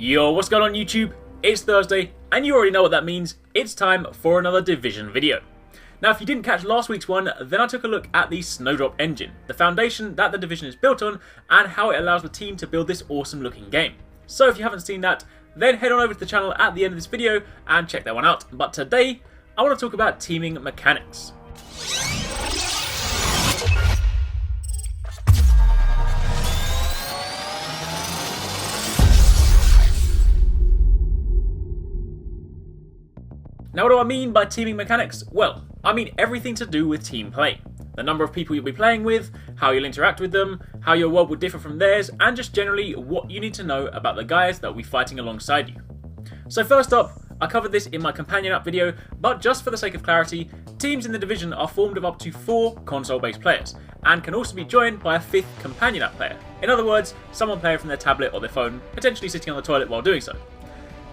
Yo, what's going on YouTube? It's Thursday, and you already know what that means. It's time for another Division video. Now, if you didn't catch last week's one, then I took a look at the Snowdrop engine, the foundation that the Division is built on, and how it allows the team to build this awesome looking game. So if you haven't seen that, then head on over to the channel at the end of this video and check that one out. But today, I want to talk about teaming mechanics. Now, what do I mean by teaming mechanics? Well, I mean everything to do with team play. The number of people you'll be playing with, how you'll interact with them, how your world will differ from theirs, and just generally what you need to know about the guys that will be fighting alongside you. So first up, I covered this in my companion app video, but just for the sake of clarity, teams in the Division are formed of up to 4 console-based players, and can also be joined by a 5th companion app player. In other words, someone playing from their tablet or their phone, potentially sitting on the toilet while doing so.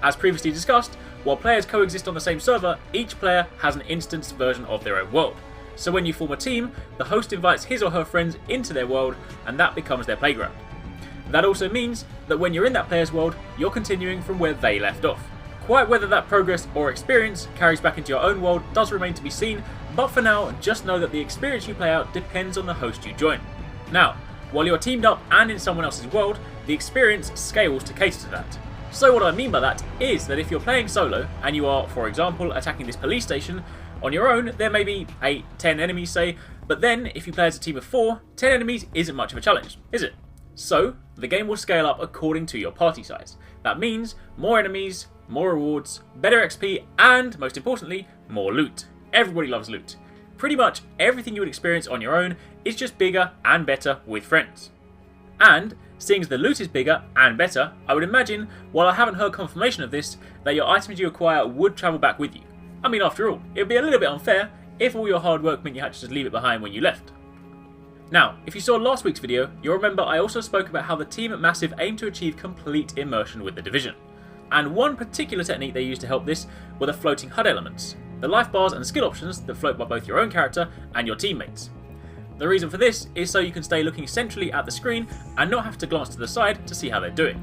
As previously discussed, while players coexist on the same server, each player has an instanced version of their own world. So when you form a team, the host invites his or her friends into their world, and that becomes their playground. That also means that when you're in that player's world, you're continuing from where they left off. Quite whether that progress or experience carries back into your own world does remain to be seen, but for now, just know that the experience you play out depends on the host you join. Now, while you're teamed up and in someone else's world, the experience scales to cater to that. So what I mean by that is that if you're playing solo and you are, for example, attacking this police station, on your own there may be 8, 10 enemies say, but then if you play as a team of 4, 10 enemies isn't much of a challenge, is it? So the game will scale up according to your party size. That means more enemies, more rewards, better XP, and most importantly, more loot. Everybody loves loot. Pretty much everything you would experience on your own is just bigger and better with friends. And seeing as the loot is bigger and better, I would imagine, while I haven't heard confirmation of this, that your items you acquire would travel back with you. I mean, after all, it would be a little bit unfair if all your hard work meant you had to just leave it behind when you left. Now, if you saw last week's video, you'll remember I also spoke about how the team at Massive aim to achieve complete immersion with the Division. And one particular technique they used to help this were the floating HUD elements, the life bars and skill options that float by both your own character and your teammates. The reason for this is so you can stay looking centrally at the screen and not have to glance to the side to see how they're doing.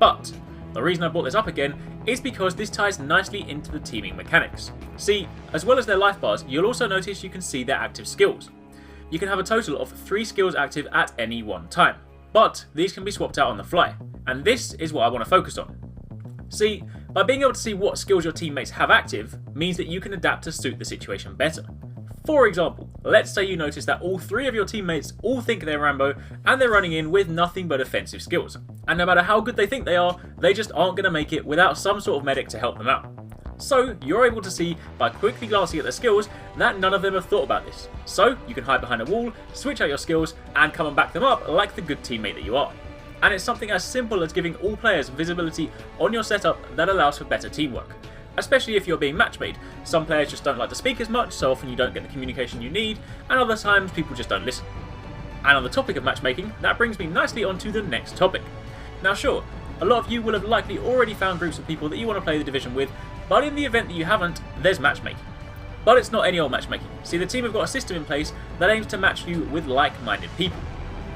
But the reason I brought this up again is because this ties nicely into the teaming mechanics. See, as well as their life bars, you'll also notice you can see their active skills. You can have a total of 3 skills active at any one time, but these can be swapped out on the fly, and this is what I want to focus on. See, by being able to see what skills your teammates have active means that you can adapt to suit the situation better. For example, let's say you notice that all 3 of your teammates all think they're Rambo and they're running in with nothing but offensive skills. And no matter how good they think they are, they just aren't going to make it without some sort of medic to help them out. So you're able to see by quickly glancing at their skills that none of them have thought about this. So you can hide behind a wall, switch out your skills and come and back them up like the good teammate that you are. And it's something as simple as giving all players visibility on your setup that allows for better teamwork. Especially if you're being match-made. Some players just don't like to speak as much, so often you don't get the communication you need, and other times people just don't listen. And on the topic of matchmaking, that brings me nicely onto the next topic. Now sure, a lot of you will have likely already found groups of people that you want to play the Division with, but in the event that you haven't, there's matchmaking. But it's not any old matchmaking. See, the team have got a system in place that aims to match you with like-minded people.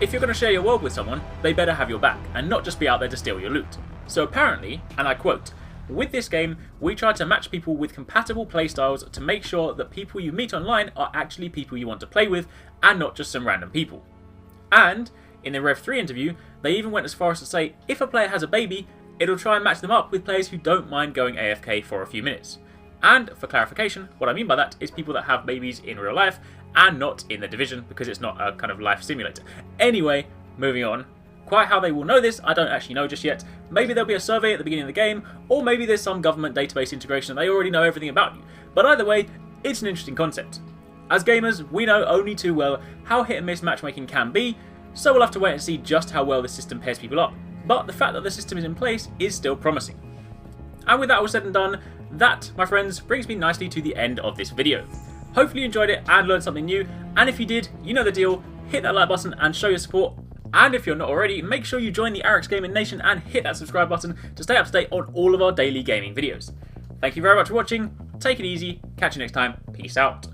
If you're going to share your world with someone, they better have your back, and not just be out there to steal your loot. So apparently, and I quote, "With this game, we try to match people with compatible playstyles to make sure that people you meet online are actually people you want to play with and not just some random people." And in the Rev 3 interview, they even went as far as to say if a player has a baby, it'll try and match them up with players who don't mind going AFK for a few minutes. And for clarification, what I mean by that is people that have babies in real life and not in the Division because it's not a kind of life simulator. Anyway, moving on. Quite how they will know this, I don't actually know just yet. Maybe there'll be a survey at the beginning of the game, or maybe there's some government database integration and they already know everything about you. But either way, it's an interesting concept. As gamers, we know only too well how hit and miss matchmaking can be, so we'll have to wait and see just how well this system pairs people up. But the fact that the system is in place is still promising. And with that all said and done, that, my friends, brings me nicely to the end of this video. Hopefully you enjoyed it and learned something new, and if you did, you know the deal, hit that like button and show your support. And if you're not already, make sure you join the Arekkz Gaming Nation and hit that subscribe button to stay up to date on all of our daily gaming videos. Thank you very much for watching, take it easy, catch you next time, peace out.